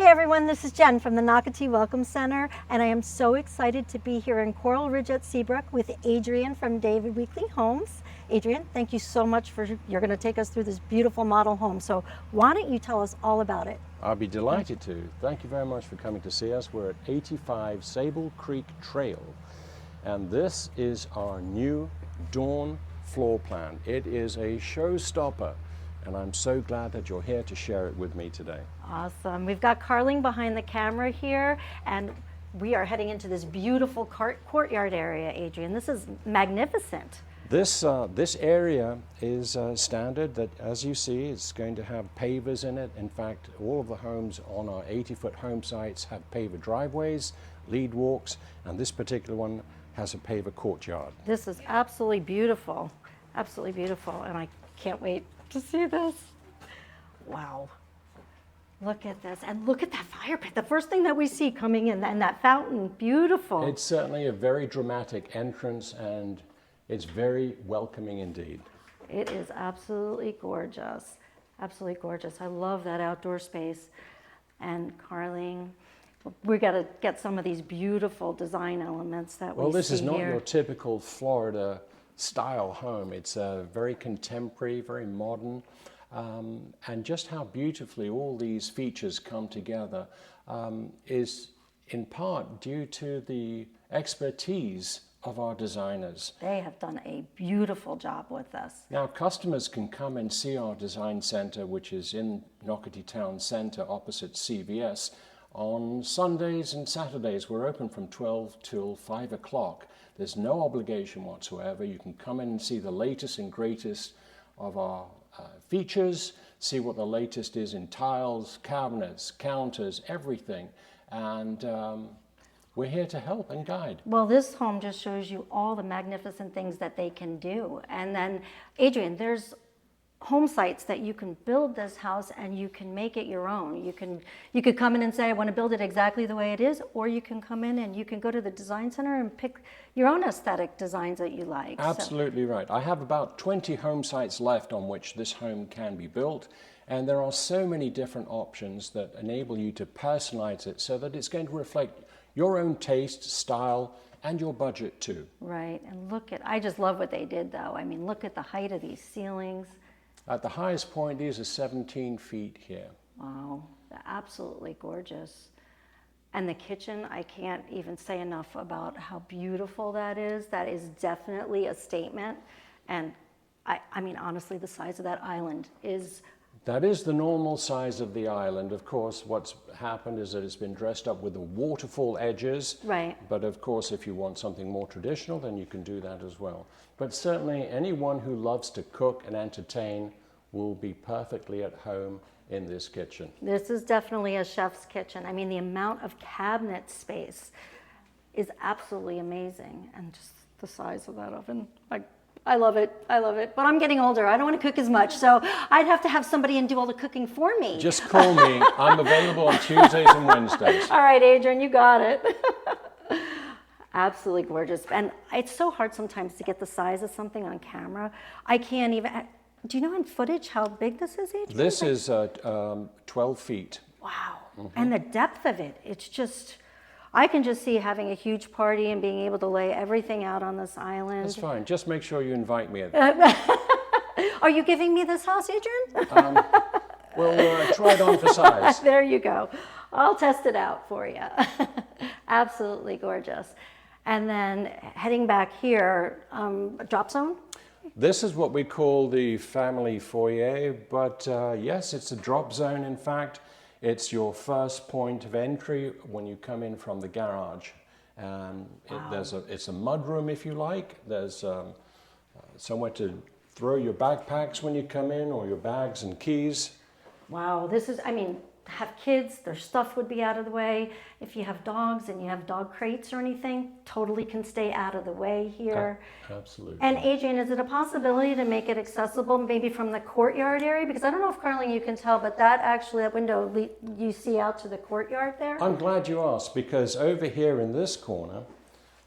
everyone, this is Jen from the Nocatee Welcome Center, and I am so excited to be here in Coral Ridge at Seabrook with Adrian from David Weekley Homes. Adrian, thank you so much you're going to take us through this beautiful model home. So why don't you tell us all about it? I'll be delighted to. Thank you very much for coming to see us. We're at 85 Sable Creek Trail, and this is our new Dawn floor plan. It is a showstopper, and I'm so glad that you're here to share it with me today. Awesome. We've got Carling behind the camera here, and we are heading into this beautiful courtyard area, Adrian. This is magnificent. This area is standard that, as you see, it's going to have pavers in it. In fact, all of the homes on our 80-foot home sites have paver driveways, lead walks, and this particular one has a paver courtyard. This is absolutely beautiful, and I can't wait to see this. Wow. Look at this, and look at that fire pit. The first thing that we see coming in, and that fountain, beautiful. It's certainly a very dramatic entrance, and it's very welcoming indeed. It is absolutely gorgeous, absolutely gorgeous. I love that outdoor space. And Carling, we got to get some of these beautiful design elements that we see here. Well, this is not your typical Florida style home. It's very contemporary, very modern. And just how beautifully all these features come together is in part due to the expertise of our designers. They have done a beautiful job with this. Now, customers can come and see our design center, which is in Nocatee Town Center opposite CVS, on Sundays and Saturdays. We're open from 12 till 5 o'clock. There's no obligation whatsoever. You can come in and see the latest and greatest of our features, see what the latest is in tiles, cabinets, counters, everything. And we're here to help and guide. Well, this home just shows you all the magnificent things that they can do. And then, Adrian, there's home sites that you can build this house and you can make it your own. You could come in and say, I want to build it exactly the way it is, or you can come in and you can go to the design center and pick your own aesthetic designs that you like. Absolutely right. I have about 20 home sites left on which this home can be built, and there are so many different options that enable you to personalize it so that it's going to reflect your own taste, style, and your budget too. Right, and I just love what they did though. I mean, look at the height of these ceilings. At the highest point, these are 17 feet here. Wow, they're absolutely gorgeous. And the kitchen, I can't even say enough about how beautiful that is. That is definitely a statement. And I mean, honestly, the size of that island is... That is the normal size of the island. Of course, what's happened is that it's been dressed up with the waterfall edges. Right. But of course, if you want something more traditional, then you can do that as well. But certainly, anyone who loves to cook and entertain will be perfectly at home in this kitchen. This is definitely a chef's kitchen. I mean, the amount of cabinet space is absolutely amazing. And just the size of that oven. I love it. I love it. But I'm getting older. I don't want to cook as much. So I'd have to have somebody and do all the cooking for me. Just call me. I'm available on Tuesdays and Wednesdays. All right, Adrian, you got it. Absolutely gorgeous. And it's so hard sometimes to get the size of something on camera. I can't even... Do you know in footage how big this is, Adrian? This is 12 feet. Wow. Mm-hmm. And the depth of it, it's just... I can just see having a huge party and being able to lay everything out on this island. That's fine. Just make sure you invite me. Are you giving me this house, Adrian? We'll try it on for size. There you go. I'll test it out for you. Absolutely gorgeous. And then heading back here, drop zone? This is what we call the family foyer, but yes, it's a drop zone. In fact, it's your first point of entry when you come in from the garage. Wow. It's a mudroom if you like. There's somewhere to throw your backpacks when you come in, or your bags and keys. Wow, this is, I mean, have kids, their stuff would be out of the way. If you have dogs and you have dog crates or anything, totally can stay out of the way here. Absolutely. And Adrian, is it a possibility to make it accessible maybe from the courtyard area? Because I don't know if, Carling, you can tell, but that window you see out to the courtyard there? I'm glad you asked, because over here in this corner,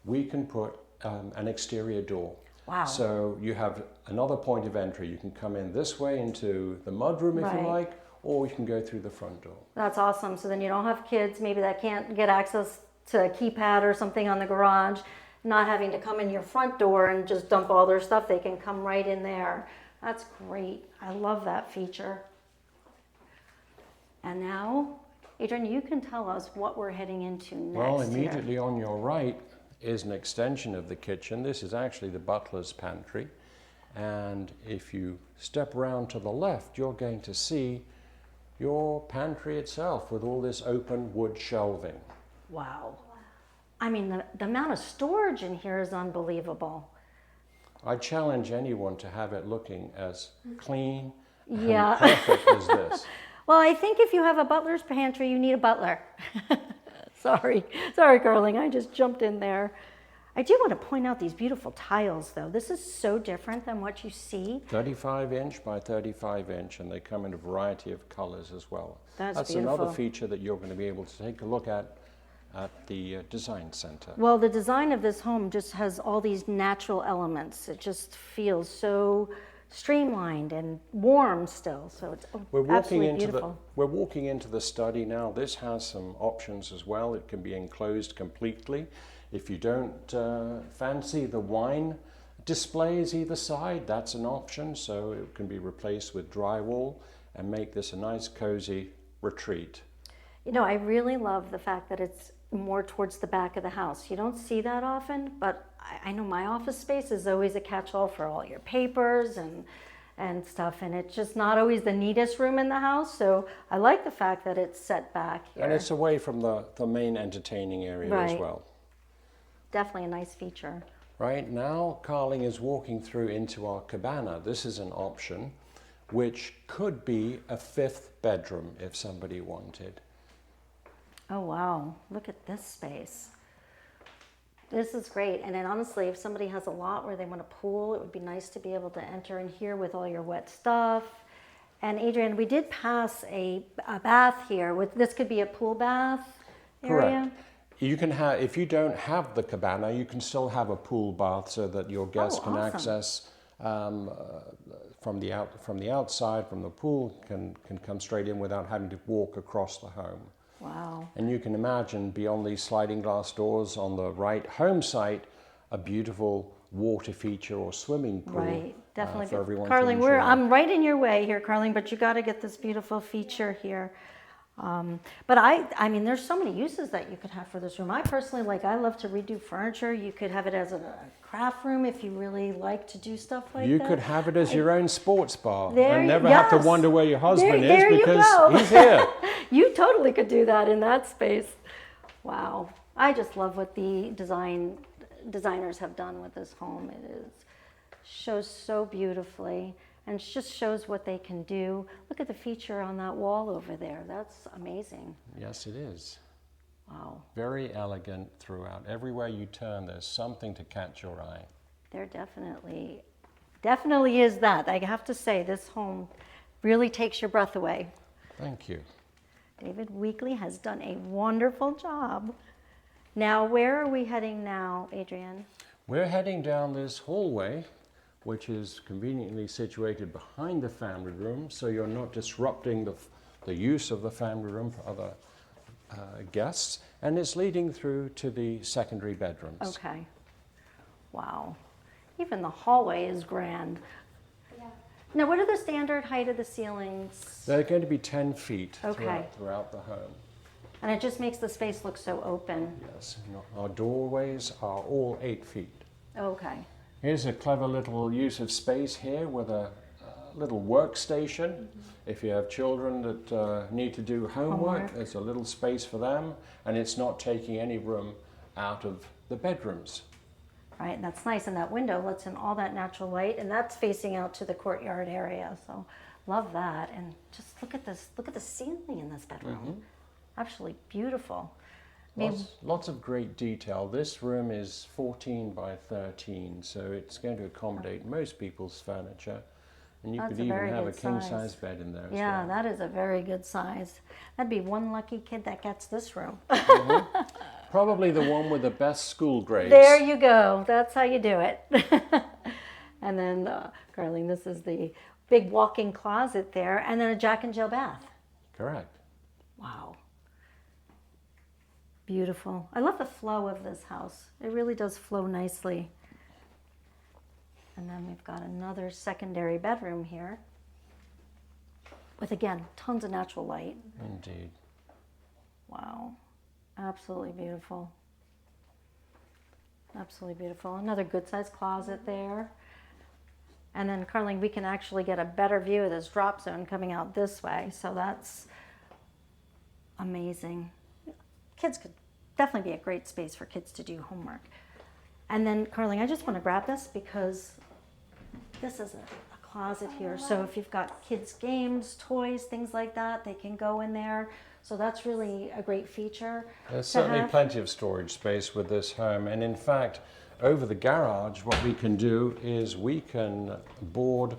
we can put an exterior door. Wow. So you have another point of entry. You can come in this way into the mudroom if you like, or you can go through the front door. That's awesome. So then you don't have kids maybe that can't get access to a keypad or something on the garage, not having to come in your front door and just dump all their stuff. They can come right in there. That's great. I love that feature. And now, Adrian, you can tell us what we're heading into next. Well, immediately on your right is an extension of the kitchen. This is actually the butler's pantry. And if you step around to the left, you're going to see your pantry itself with all this open wood shelving. Wow. I mean, the amount of storage in here is unbelievable. I challenge anyone to have it looking as clean Yeah. and perfect as this. Well, I think if you have a butler's pantry, you need a butler. Sorry, Carling, I just jumped in there. I do want to point out these beautiful tiles, though. This is so different than what you see. 35 inch by 35 inch, and they come in a variety of colors as well. That's another beautiful. feature that you're going to be able to take a look at the design center. Well, the design of this home just has all these natural elements. It just feels so streamlined and warm still. So it's absolutely beautiful. We're walking into the study now. This has some options as well. It can be enclosed completely. If you don't fancy the wine displays either side, that's an option. So it can be replaced with drywall and make this a nice cozy retreat. You know, I really love the fact that it's more towards the back of the house. You don't see that often, but I know my office space is always a catch-all for all your papers and stuff, and it's just not always the neatest room in the house. So I like the fact that it's set back here. And it's away from the main entertaining area as Right. well. Definitely a nice feature. Right now, Carling is walking through into our cabana. This is an option which could be a 5th bedroom if somebody wanted. Oh wow, look at this space. This is great. And then honestly, if somebody has a lot where they want a pool, it would be nice to be able to enter in here with all your wet stuff. And Adrian, we did pass a bath here. This could be a pool bath area. Correct. You can have, if you don't have the cabana, you can still have a pool bath so that your guests can awesome. access from the outside, from the pool, can come straight in without having to walk across the home. Wow. And you can imagine beyond these sliding glass doors on the right home site, a beautiful water feature or swimming pool. Right, definitely. For everyone Carling, to enjoy. I'm right in your way here, Carling, but you got to get this beautiful feature here. But I mean, there's so many uses that you could have for this room. I personally I love to redo furniture. You could have it as a craft room if you really like to do stuff like that. You could have it as your own sports bar There and you- never have to yes. wonder where your husband There is you because go. he's here. You totally could do that in that space. Wow. I just love what the designers have done with this home. Shows so beautifully and just shows what they can do. Look at the feature on that wall over there. That's amazing. Yes, it is. Wow. Very elegant throughout. Everywhere you turn, there's something to catch your eye. There definitely is that. I have to say, this home really takes your breath away. Thank you. David Weekley has done a wonderful job. Now, where are we heading now, Adrian? We're heading down this hallway, which is conveniently situated behind the family room, so you're not disrupting the use of the family room for other guests, and it's leading through to the secondary bedrooms. Okay. Wow. Even the hallway is grand. Yeah. Now, what are the standard height of the ceilings? They're going to be 10 feet Okay. throughout the home. And it just makes the space look so open. Yes, our doorways are all 8 feet. Okay. Here's a clever little use of space here with a little workstation. Mm-hmm. If you have children that need to do homework, there's a little space for them, and it's not taking any room out of the bedrooms. Right, and that's nice. And that window lets in all that natural light, and that's facing out to the courtyard area. So love that. And just look at this, look at the ceiling in this bedroom. Absolutely beautiful. Lots of great detail. This room is 14 by 13, so it's going to accommodate most people's furniture. And you That's could a even very have a good king-size size. bed in there as Yeah, well. that is a very good size. That'd be one lucky kid that gets this room. Probably the one with the best school grades. There you go. That's how you do it. And then, Carleen, this is the big walk-in closet there, and then a Jack and Jill bath. Correct. Wow. Beautiful. I love the flow of this house. It really does flow nicely. And then we've got another secondary bedroom here with, again, tons of natural light. Indeed. Wow. Absolutely beautiful. Absolutely beautiful. Another good-sized closet there. And then, Carleen, we can actually get a better view of this drop zone coming out this way. So that's amazing. Kids could definitely be a great space for kids to do homework. And then, Carleen, I just want to grab this because this is a closet here. So if you've got kids' games, toys, things like that, they can go in there. So that's really a great feature. There's certainly plenty of storage space with this home. And in fact, over the garage, what we can do is we can board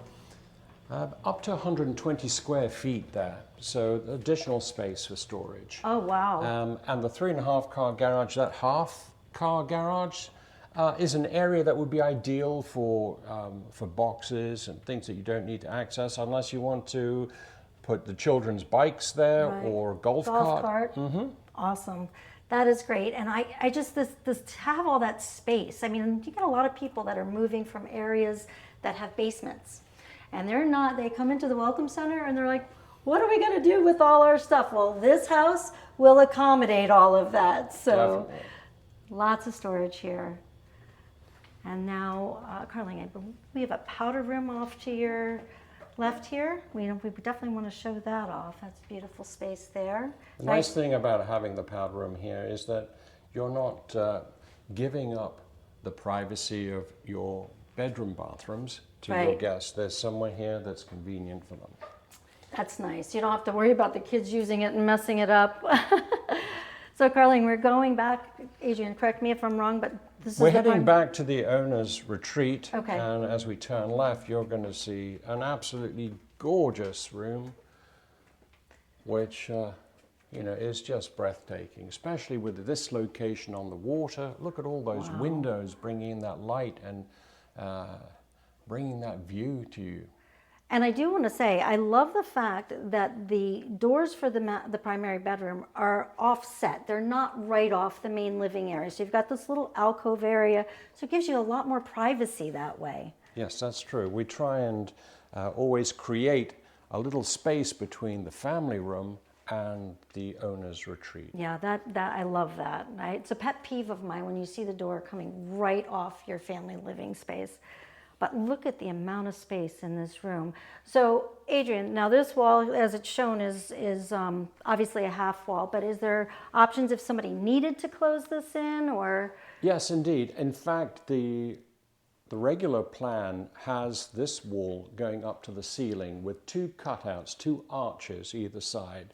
up to 120 square feet there. So additional space for storage. Oh, wow. And the 3.5 car garage, that half car garage, is an area that would be ideal for boxes and things that you don't need to access unless you want to put the children's bikes there or golf cart. Mm-hmm. Awesome. That is great. And I just, this to have all that space. I mean, you get a lot of people that are moving from areas that have basements. And they come into the Welcome Center and they're like, what are we going to do with all our stuff? Well, this house will accommodate all of that. So Definitely. Lots of storage here. And now, Carleen, I believe we have a powder room off to your left here. We definitely want to show that off. That's a beautiful space there. The nice thing about having the powder room here is that you're not giving up the privacy of your bedroom bathrooms to your guests. There's somewhere here that's convenient for them. That's nice. You don't have to worry about the kids using it and messing it up. So, Carleen, we're going back. Adrian, correct me if I'm wrong, but we're heading back to the owner's retreat. Okay. And as we turn left, you're going to see an absolutely gorgeous room, which is just breathtaking, especially with this location on the water. Look at all those windows bringing in that light and bringing that view to you. And I do want to say, I love the fact that the doors for the primary bedroom are offset. They're not right off the main living area. So you've got this little alcove area, so it gives you a lot more privacy that way. Yes, that's true. We try and always create a little space between the family room and the owner's retreat. Yeah, that I love that. It's a pet peeve of mine when you see the door coming right off your family living space. But look at the amount of space in this room. So, Adrian, now this wall, as it's shown, is obviously a half wall, but is there options if somebody needed to close this in, or? Yes, indeed. In fact, the regular plan has this wall going up to the ceiling with two cutouts, two arches either side.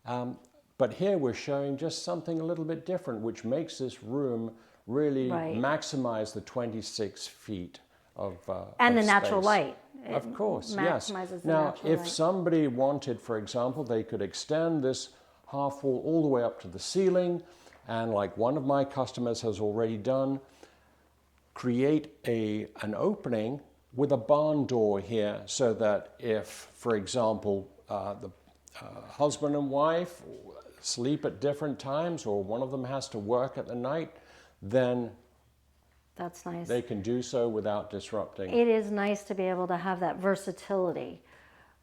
But here we're showing just something a little bit different, which makes this room really maximize the 26 feet. And of the natural space. light. Of course, yes. Maximizes the now, natural if light. somebody wanted, for example, they could extend this half wall all the way up to the ceiling, and like one of my customers has already done, create an opening with a barn door here, so that if, for example, the husband and wife sleep at different times, or one of them has to work at the night, then that's nice. they can do so without disrupting. It is nice to be able to have that versatility.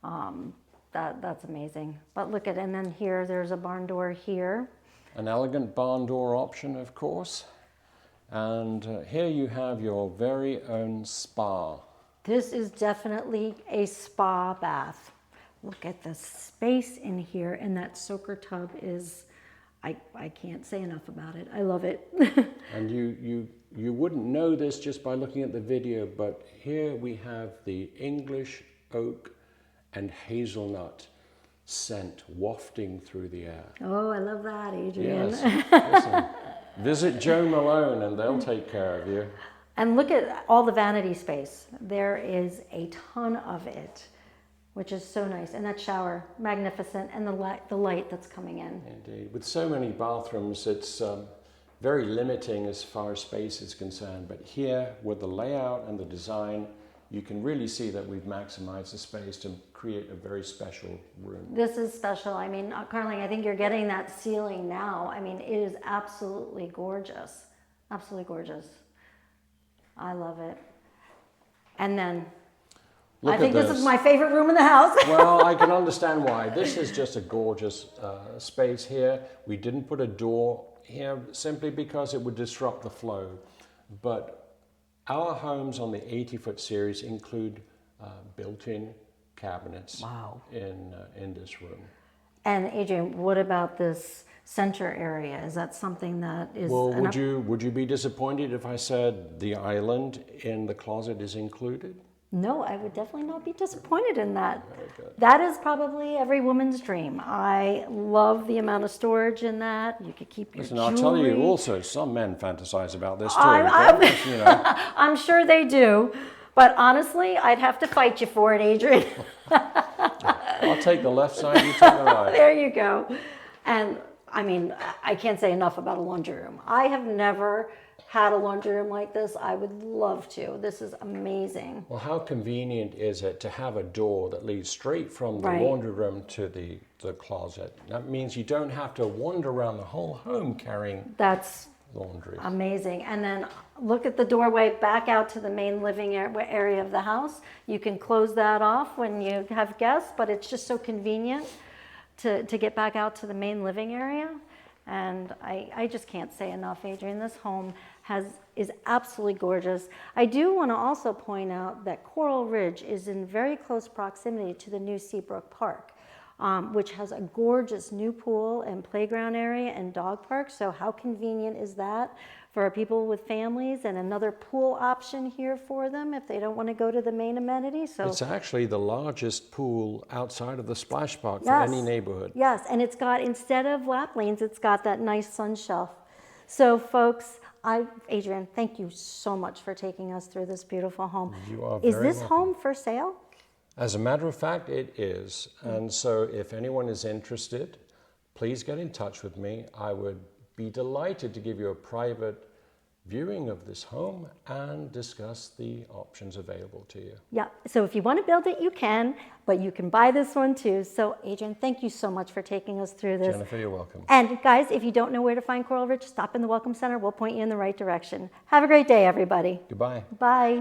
That's amazing. But look at, and then here, there's a barn door here. An elegant barn door option, of course. And here you have your very own spa. This is definitely a spa bath. Look at the space in here, and that soaker tub is, I can't say enough about it. I love it. And you wouldn't know this just by looking at the video, but here we have the English oak and hazelnut scent wafting through the air. Oh, I love that, Adrian. Yes. Listen, visit Joe Malone and they'll take care of you. And look at all the vanity space. There is a ton of it, which is so nice. And that shower, magnificent, and the light that's coming in. Indeed. With so many bathrooms, it's very limiting as far as space is concerned. But here, with the layout and the design, you can really see that we've maximized the space to create a very special room. This is special. I mean, Carling, I think you're getting that ceiling now. I mean, it is absolutely gorgeous. Absolutely gorgeous. I love it. And then, Look I think at this is my favorite room in the house. Well, I can understand why. This is just a gorgeous space here. We didn't put a door here simply because it would disrupt the flow. But our homes on the 80-foot series include built-in cabinets in this room. And Adrian, what about this center area? Is that something that is... Well, would you be disappointed if I said the island in the closet is included? No, I would definitely not be disappointed in that. Very good. That is probably every woman's dream. I love the amount of storage in that. You could keep your Listen, jewelry. I'll tell you also, some men fantasize about this too. You know. I'm sure they do. But honestly, I'd have to fight you for it, Adrian. I'll take the left side, you take the right. There you go. And I mean, I can't say enough about a laundry room. I have never had a laundry room like this. I would love to. This is amazing. Well, how convenient is it to have a door that leads straight from the Right. laundry room to the closet? That means you don't have to wander around the whole home carrying That's laundry. amazing. And then look at the doorway back out to the main living area of the house. You can close that off when you have guests, but it's just so convenient to get back out to the main living area. And I just can't say enough, Adrian. This home is absolutely gorgeous. I do want to also point out that Coral Ridge is in very close proximity to the new Seabrook Park, which has a gorgeous new pool and playground area and dog park. So how convenient is that for people with families, and another pool option here for them if they don't want to go to the main amenities. So It's actually the largest pool outside of the splash park for Yes. any neighborhood. Yes, and it's got, instead of lap lanes, it's got that nice sun shelf. So folks, Adrian, thank you so much for taking us through this beautiful home. You are Is very this welcome. home for sale? As a matter of fact, it is. And so if anyone is interested, please get in touch with me. I would be delighted to give you a private viewing of this home and discuss the options available to you. Yeah, so if you want to build it, you can, but you can buy this one too. So Adrian, thank you so much for taking us through this. Jennifer, you're welcome. And guys, if you don't know where to find Coral Ridge, stop in the Welcome Center. We'll point you in the right direction. Have a great day, everybody. Goodbye. Bye.